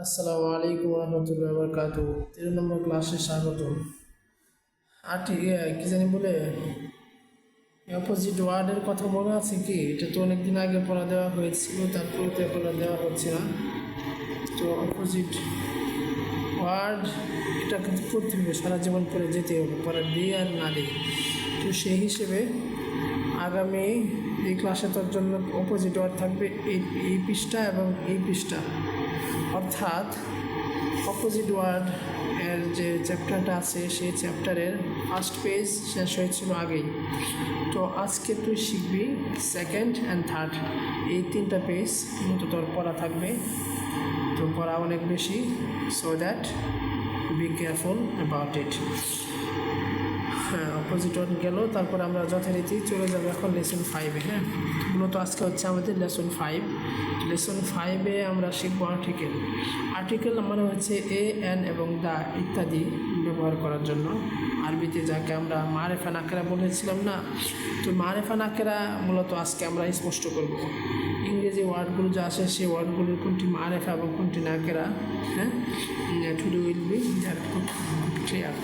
আসসালামু আলাইকুম রহমতুল্লাহ বরকাত। 13 নম্বর ক্লাসে স্বাগত। কি জানি বলে অপোজিট ওয়ার্ডের কথা মনে আছে কি? এটা তো অনেকদিন আগে পড়া দেওয়া হয়েছিল, তারপরে তো পড়া দেওয়া হচ্ছে না। তো অপোজিট ওয়ার্ড এটা কিন্তু পড়তে হবে, সারা জীবন পড়ে যেতে হবে, পড়া দিই আর না দিই। তো সেই হিসেবে আগামী এই ক্লাসে তোর জন্য অপোজিট ওয়ার্ড থাকবে এই পৃষ্ঠা এবং এই পৃষ্ঠা, অর্থাৎ অপোজিট ওয়ার্ড এর যে চ্যাপ্টারটা আছে সেই চ্যাপ্টারের ফার্স্ট পেজ শেষ হয়েছিল আগেই। তো আজকে তুই শিখবি সেকেন্ড অ্যান্ড থার্ড, এই তিনটা পেজ মতো তোর পড়া থাকবে। তো পড়া অনেক বেশি, so that be careful about it. হ্যাঁ, অপোজিট ওয়ার্ড গেল, তারপর আমরা যথারীতি চলে যাবো এখন লেসন 5-এ। হ্যাঁ, মূলত আজকে হচ্ছে আমাদের লেসন 5। লেসন 5-এ আমরা শিখবো আর্টিকেল। আর্টিকেল মানে হচ্ছে এ, এন এবং দা ইত্যাদি ব্যবহার করার জন্য আরবিতে যাকে আমরা মারেফা নাকেরা বলেছিলাম না। তো মারেফা নাকেরা মূলত আজকে আমরা স্পষ্ট করব। ইংরেজি ওয়ার্ডগুলো যা আসে সেই ওয়ার্ডগুলোর কোনটি মারেফা এবং কোনটি নাকেরা। হ্যাঁ, টুডে উইল বি ক্লিয়ার।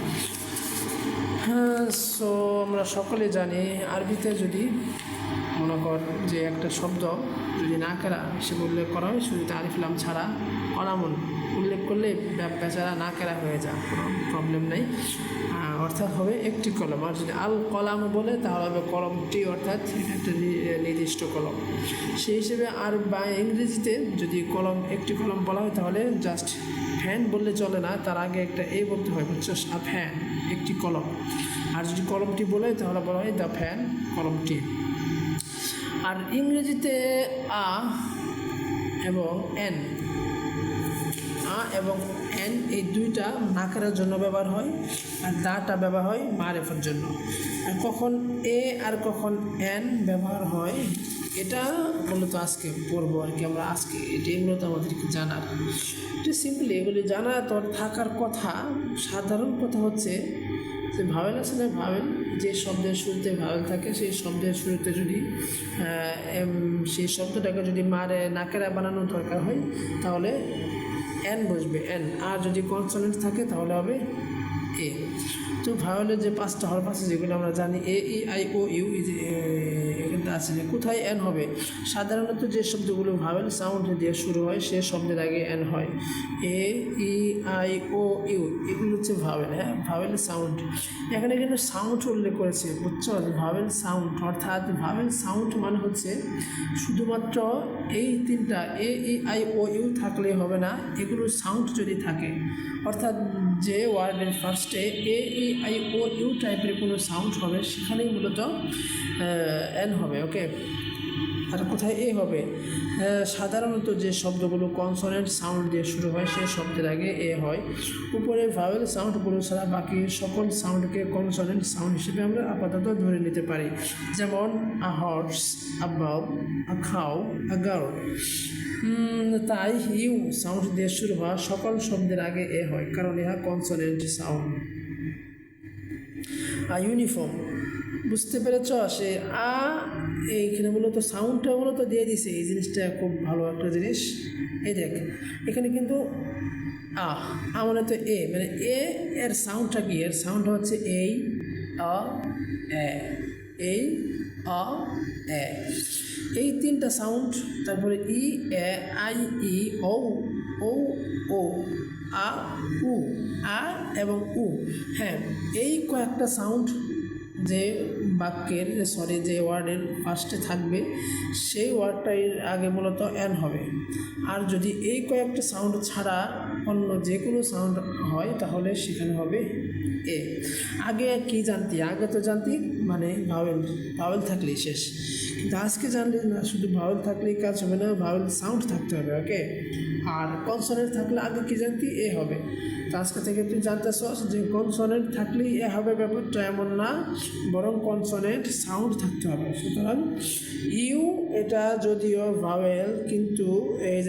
হ্যাঁ, সো আমরা সকলে জানি আরবিতে যদি মনে কর যে একটা শব্দ যদি নাকেরা হিসেবে উল্লেখ করা হয়, শুধু তারিফ লাম ছাড়া কলামন উল্লেখ করলে বেচারা নাকেরা হয়ে যায়, কোনো প্রবলেম নেই। অর্থাৎ হবে একটি কলম। আর যদি আল কলাম বলে তাহলে হবে কলমটি, অর্থাৎ একটা নির্দিষ্ট কলম। সেই হিসেবে আর বা ইংরেজিতে যদি কলম একটি কলম বলা হয় তাহলে জাস্ট ফ্যান বললে চলে না, তার আগে একটা এ বলতে হয়, বুঝছো? আ ফ্যান একটি কলম। আর যদি কলমটি বলে তাহলে বলা হয় দ্য ফ্যান, কলমটি। আর ইংরেজিতে আ এবং এন, আ এবং এন এই দুইটা নাকারের জন্য ব্যবহার হয়, আর দাটা ব্যবহার হয় মারেফার জন্য। আর কখন এ আর কখন এন ব্যবহার হয় এটা মূলত আজকে পড়বো আর কি আমরা। আজকে এটাই মূলত আমাদেরকে জানার, এটা সিম্পলি এগুলি জানা তোর থাকার কথা। সাধারণ কথা হচ্ছে যে ভাওয়েল আছে না, ভাওয়েল যে শব্দের শুরুতে ভাওয়েল থাকে, সেই শব্দের শুরুতে যদি সেই শব্দটাকে যদি মারে নাকেরা বানানোর দরকার হয় তাহলে এন বসবে, এন। আর যদি কনসোনেন্ট থাকে তাহলে হবে এ। তো ভাওয়েলের যে 5টা হরফ আছে যেগুলো আমরা জানি, এ, ই, আই, ও, ইউ, এখানে আছে যে কোথায় এন হবে। সাধারণত যে শব্দগুলো ভাওয়েল সাউন্ড দিয়ে শুরু হয় সে শব্দের আগে এন হয়। এ, ই, আই, ও, ইউ এগুলো হচ্ছে ভাওয়েল। হ্যাঁ, ভাওয়েলের সাউন্ড। এখানে কিন্তু সাউন্ড উল্লেখ করেছে, বুঝছো? ভাওয়েল সাউন্ড, অর্থাৎ ভাওয়েল সাউন্ড মানে হচ্ছে শুধুমাত্র এই তিনটা এ, ই, আই, ও, ইউ থাকলে হবে না, এগুলোর সাউন্ড যদি থাকে, অর্থাৎ যে ওয়ার্ডের ফার্স্টে এ, ই, আই, ও, ইউ টাইপের কোনো সাউন্ড হবে সেখানেই মূলত এন হবে। ওকে, আর কোথায় এ হবে? সাধারণত যে শব্দগুলো কনসোনেন্ট সাউন্ড দিয়ে শুরু হয় সেই শব্দের আগে এ হয়। উপরে ভাওয়েল সাউন্ডগুলো ছাড়া বাকি সকল সাউন্ডকে কনসোনেন্ট সাউন্ড হিসেবে আমরা আপাতত ধরে নিতে পারি, যেমন আ হর্স, আ বাল্ব, আ খাও, আ গার্ল। তাই ইউ সাউন্ড দিয়ে শুরু হওয়া সকল শব্দের আগে এ হয়, কারণ ইহা কনসোনেন্ট সাউন্ড। ইউনিফর্ম, বুঝতে পেরেছ? সে আ এইখানে মূলত সাউন্ডটা মূলত দিয়ে দিছে, এই জিনিসটা খুব ভালো একটা জিনিস। এই দেখ এখানে কিন্তু মানে তো এ, মানে এ এর সাউন্ডটা কি? এর সাউন্ডটা হচ্ছে এই আ এ, এই আ এ, এই তিনটা সাউন্ড। তারপরে ই, এ, আই, ই, ও, ও, ও, আ, উ, আ এবং উ। হ্যাঁ, এই কয়েকটা সাউন্ড যে বাক্যের যে ওয়ার্ডের ফার্স্টে থাকবে সেই ওয়ার্ডটার আগে মূলত এন হবে। আর যদি এই কয়েকটা সাউন্ড ছাড়া অন্য যে কোনো সাউন্ড হয় তাহলে সেখানে হবে এ। আগে কি জানতি? আগে তো জানতি মানে ভাওয়েল, ভাওয়েল থাকলেই শেষ। কিন্তু আজকে জানলে না, শুধু ভাওয়েল থাকলেই কাজ হবে না, ভাওয়েল সাউন্ড থাকতে হবে। ওকে, আর কনসোনেন্ট থাকলে আগে কি জানতি? এ হবে। তো আজকে থেকে তুই জানতেছস যে কনসোনেন্ট থাকলেই এ হবে, ব্যাপারটা এমন না, বরং কনসোনেন্ট সাউন্ড থাকতে হবে। সুতরাং ইউ এটা যদিও ভাওয়েল, কিন্তু এই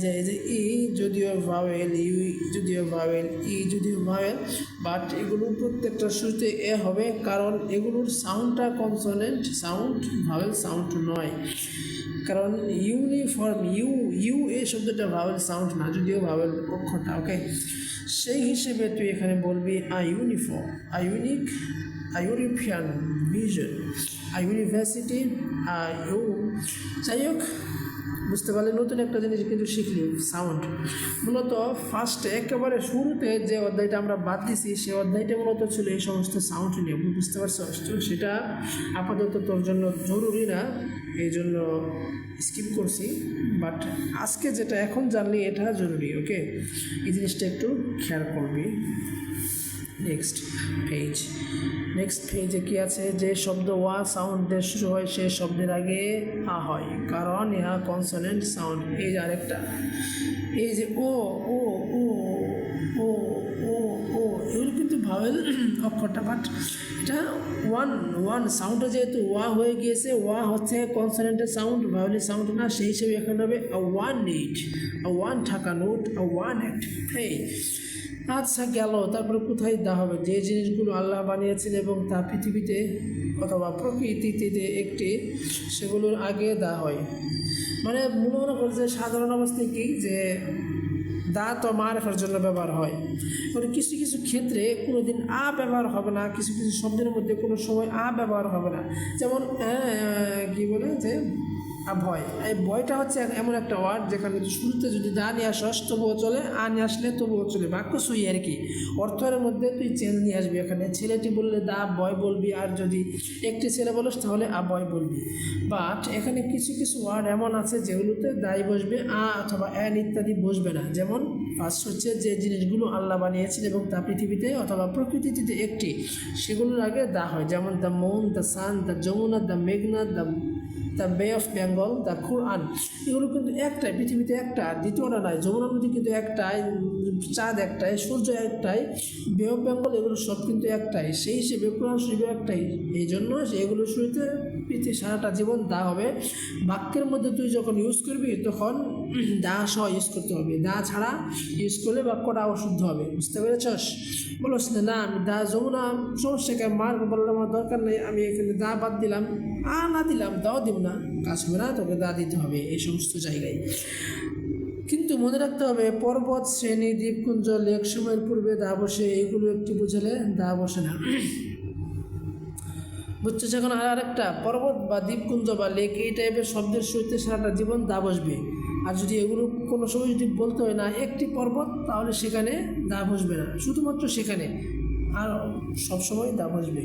যে ই যদিও ভাওয়েল, ইউ যদিও ভাওয়েল, ই যদিও ভাওয়েল, বাট এগুলোর প্রত্যেকটা শুরুতে এ হবে, কারণ এগুলোর সাউন্ডটা কনসোনেন্ট সাউন্ড, ভাওয়েল সাউন্ড নয়। কারণ ইউনিফর্ম ইউ এই শব্দটা ভাওয়েল সাউন্ড না, যদিও ভাওয়েল অক্ষরটা, ওকে। সেই হিসেবে তুই এখানে বলবি uniform, unique, European vision, university, যাই হোক, বুঝতে পারলে নতুন একটা জিনিস কিন্তু শিখলি সাউন্ড। মূলত ফার্স্টে একেবারে শুরুতে যে অধ্যায়টা আমরা বাদ দিছি সেই অধ্যায়টা মূলত ছিল এই সমস্ত সাউন্ড নিয়ে, বুঝতে পারছো? তো সেটা আপাতত তোর জন্য জরুরি না, এই জন্য স্কিপ করছি। বাট আজকে যেটা এখন জানলি এটা জরুরি, ওকে? এই জিনিসটা একটু খেয়াল করবি। নেক্সট পেজে কি আছে? যে শব্দ ওয়া সাউন্ড দিয়ে শুরু হয় সেই শব্দের আগে আ হয়, কারণ ইহা কনসোনেন্ট সাউন্ড। এই যে আরেকটা, এই যে ও ও ও ও ও ও এগুলো কিন্তু ভাওয়েল অক্ষরটা, বাট এটা ওয়ান সাউন্ডে যেহেতু ওয়া হয়ে গিয়েছে, ওয়া হচ্ছে কনসোনেন্টের সাউন্ড, ভাওয়েলের সাউন্ড না, সেই হিসেবে এখানে হবে ওয়ান থাকা নোট, ওয়ান অ্যাক্ট প্লে। আচ্ছা গেল, তারপরে কোথায় দা হবে? যে জিনিসগুলো আল্লাহ বানিয়েছেন এবং তা পৃথিবীতে অথবা প্রকৃতিতে একটি, সেগুলোর আগে দা হয়। মানে মনে করছে সাধারণ অবস্থায় কি, যে দা তো মারফার জন্য ব্যবহার হয়, মানে কিছু কিছু ক্ষেত্রে কোনো দিন আ ব্যবহার হবে না, কিছু কিছু শব্দের মধ্যে কোনো সময় আ ব্যবহার হবে না। যেমন কি বলে যে ভয়, এই ভয়টা হচ্ছে এমন একটা ওয়ার্ড যেখানে শুরুতে যদি দা নিয়ে আসস তবুও চলে, আ নিয়ে আসলে তবুও চলে, বাক্য সুই আর কি। অর্থের মধ্যে তুই চেঞ্জ নিয়ে আসবি। এখানে ছেলেটি বললে দা বয় বলবি, আর যদি একটি ছেলে বলিস তাহলে আ বয় বলবি। বাট এখানে কিছু কিছু ওয়ার্ড এমন আছে যেগুলোতে দাই বসবে, আ অথবা অ্যান ইত্যাদি বসবে না। যেমন ফার্স্ট হচ্ছে যে জিনিসগুলো আল্লাহ বানিয়েছেন এবং তা পৃথিবীতে অথবা প্রকৃতিতে একটি, সেগুলোর আগে দা হয়। যেমন the moon, the sun, the Yamuna, the মেঘনা, the bay of Bengal, the Quran. এগুলো কিন্তু একটাই, পৃথিবীতে একটা, দ্বিতীয়টা নয়। যমুনা নদী কিন্তু একটাই, চাঁদ একটাই, সূর্য একটাই, বে অফ বেঙ্গল, এগুলো সব কিন্তু একটাই। সেই হিসেবে কুরআন শরীফ একটাই, এই জন্য এগুলো শুরুতে সারাটা জীবন দা হবে। বাক্যের মধ্যে তুই যখন ইউজ করবি তখন দা সহ ইউজ করতে হবে, দা ছাড়া ইউজ করলে বাক্যটা অশুদ্ধ হবে। বুঝতে পেরেছস? বলস না আমি দা যমুনা সমস্যাকে মার বললাম, আমার দরকার নেই, আমি এখানে দা বাদ দিলাম, আ না দিলাম, দাও দিব না, কাজ হবে না, তোকে দা দিতে হবে এই সমস্ত জায়গায়। কিন্তু মনে রাখতে হবে, পর্বত, শ্রেণী, দ্বীপপুঞ্জ, লেক সময়ের পূর্বে দা বসে, এগুলো একটি বুঝালে দা বসে না। বুঝছিস? এখন আরেকটা, পর্বত বা দ্বীপপুঞ্জ বা লেক এই টাইপের শব্দের শুরুতে সারাটা জীবন দা বসবে। আর যদি এগুলো কোনো সময় যদি বলতে হয় না একটি পর্বত, তাহলে সেখানে দা বসবে না, শুধুমাত্র সেখানে, আর সবসময় দা বসবে।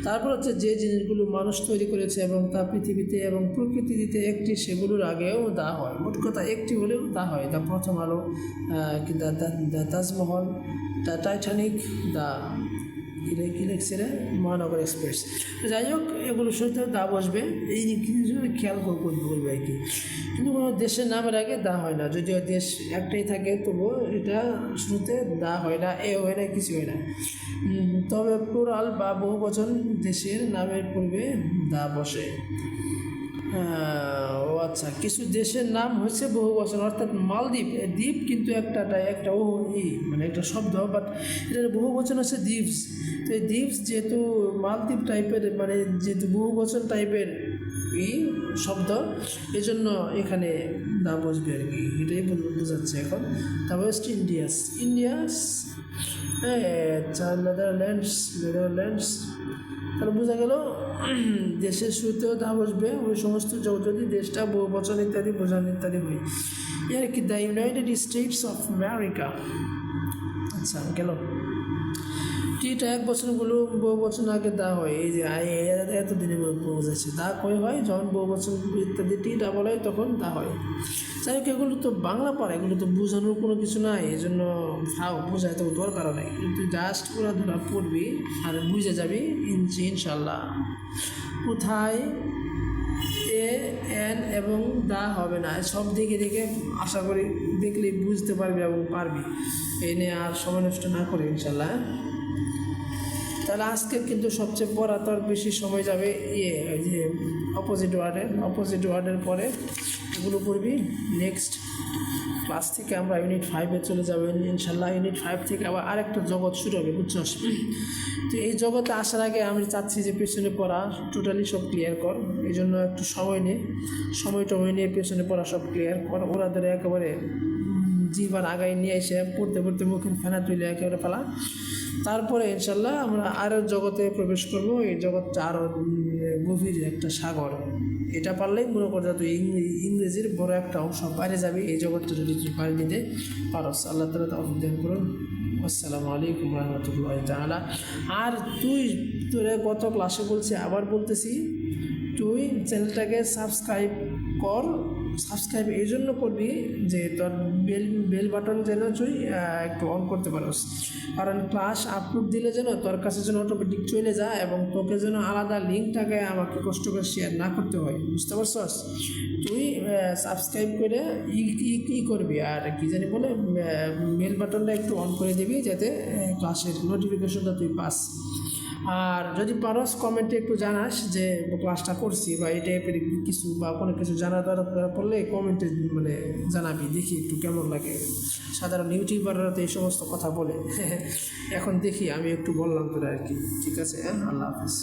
তারপর হচ্ছে যে জিনিসগুলো মানুষ তৈরি করেছে এবং তা পৃথিবীতে এবং প্রকৃতিতে একটি, সেগুলোর আগেও দা হয়। মোট কথা একটি হলেও দা হয়। দ্য প্রথম আলো, the Taj Mahal, the Titanic, the কি লিখছে রে, মহানগর এক্সপ্রেস। যাই হোক, এগুলো শুরুতে দা বসবে, এই জিনিসগুলো খেয়াল করবে আর কি। কিন্তু কোনো দেশের নামের আগে দা হয় না, যদিও দেশ একটাই থাকে তবুও এটা শুরুতে দা হয় না, এ হয় না, কিছু হয় না। তবে প্লুরাল বা বহুবচন দেশের নামের পূর্বে দা বসে। ও আচ্ছা, কিছু দেশের নাম হচ্ছে বহু বছর, অর্থাৎ মালদ্বীপ, দ্বীপ কিন্তু একটা মানে একটা শব্দ, বাট এটার বহু বচন হচ্ছে দ্বীপস। তো এই দ্বীপস যেহেতু মালদ্বীপ টাইপের, মানে যেহেতু বহু বচন টাইপের শব্দ, এই জন্য এখানে দা বসবে আর কি, এটাই বোঝাচ্ছে এখন। তা ওয়েস্ট ইন্ডিয়াস, নেদারল্যান্ডস, তাহলে বোঝা গেল দেশের শুরুতেও দা বসবে ওই সমস্ত যদি দেশটা বহু বচন ইত্যাদি বোঝানো ইত্যাদি হয় আর কি। The United states of America. আচ্ছা গেল। টিটা এক বছরগুলো বহু বছর আগে দা হয়, এই যে এতদিনে বোঝাচ্ছে দা কই হয়, যখন বহু বছর ইত্যাদি টিটা বলা হয় তখন দা হয়। যাই হোক, এগুলো তো বাংলা পড়া, এগুলো তো বোঝানোর কোনো কিছু নাই, এই জন্য বোঝায় তো দরকারও নেই, কিন্তু জাস্ট পুরা ধরা পড়বি আর বুঝে যাবি ইনশাল্লাহ। কোথায় এ এন এবং দা হবে না, সব দিকে দেখে আশা করি দেখলেই বুঝতে পারবি এবং পারবি। এই নিয়ে আর সময় নষ্ট না করে ইনশাল্লাহ। তাহলে আজকে কিন্তু সবচেয়ে পড়া তোর বেশি সময় যাবে ওই যে অপোজিট ওয়ার্ডের পরে এগুলো পড়বি। নেক্সট ক্লাস থেকে আমরা ইউনিট 5-এ চলে যাবো ইনশাল্লাহ। ইউনিট 5 থেকে আবার আরেকটা জগৎ শুরু হবে, বুঝছো? তো এই জগতে আসার আগে আমি চাচ্ছি যে পেছনে পড়া টোটালি সব ক্লিয়ার কর। এই জন্য একটু সময় নিয়ে পেছনে পড়া সব ক্লিয়ার কর। ওরা ধরে একেবারে জীবন আগায় নিয়ে এসে পড়তে পড়তে মুখে ফেনা তুলে একেবারে ফেলা। তারপরে ইনশাল্লাহ আমরা আরও জগতে প্রবেশ করব। এই জগৎটা আরও গভীর একটা সাগর। এটা পারলেই মনে করতে তুই ইংরেজির বড় একটা অংশ বাইরে যাবি, এই জগৎটা যদি তুই পাড়ি নিতে পারস। আল্লাহ তাআলা তৌফিক দান করুন। আসসালামু আলাইকুম রহমতুল্লাহি তাআলা। আর তোরে গত ক্লাসে বলছি, আবার বলতেছি, তুই চ্যানেলটাকে সাবস্ক্রাইব কর। সাবস্ক্রাইব এই জন্য করবি যে তোর বেল বাটন যেন তুই একটু অন করতে পারস, কারণ ক্লাস আপলোড দিলে যেন তোর কাছে যেন অটোমেটিক চলে যায় এবং তোকে যেন আলাদা লিঙ্কটাকে আমাকে কষ্ট করে শেয়ার না করতে হয়, বুঝতে পারছস? তুই সাবস্ক্রাইব করে ই করবি, আর কি জানি বলে বেল বাটনটা একটু অন করে দিবি যাতে ক্লাসের নোটিফিকেশনটা তুই পাস। আর যদি পারস কমেন্টে একটু জানাস যে ক্লাসটা করছি বা এই টাইপের কিছু বা কোনো কিছু জানার দরকার পড়লে কমেন্টে মানে জানাবি, দেখি একটু কেমন লাগে। সাধারণ ইউটিউবাররা তো এই সমস্ত কথা বলে, এখন দেখি আমি একটু বললাম তোরা আর কি। ঠিক আছে, আল্লাহ হাফিজ।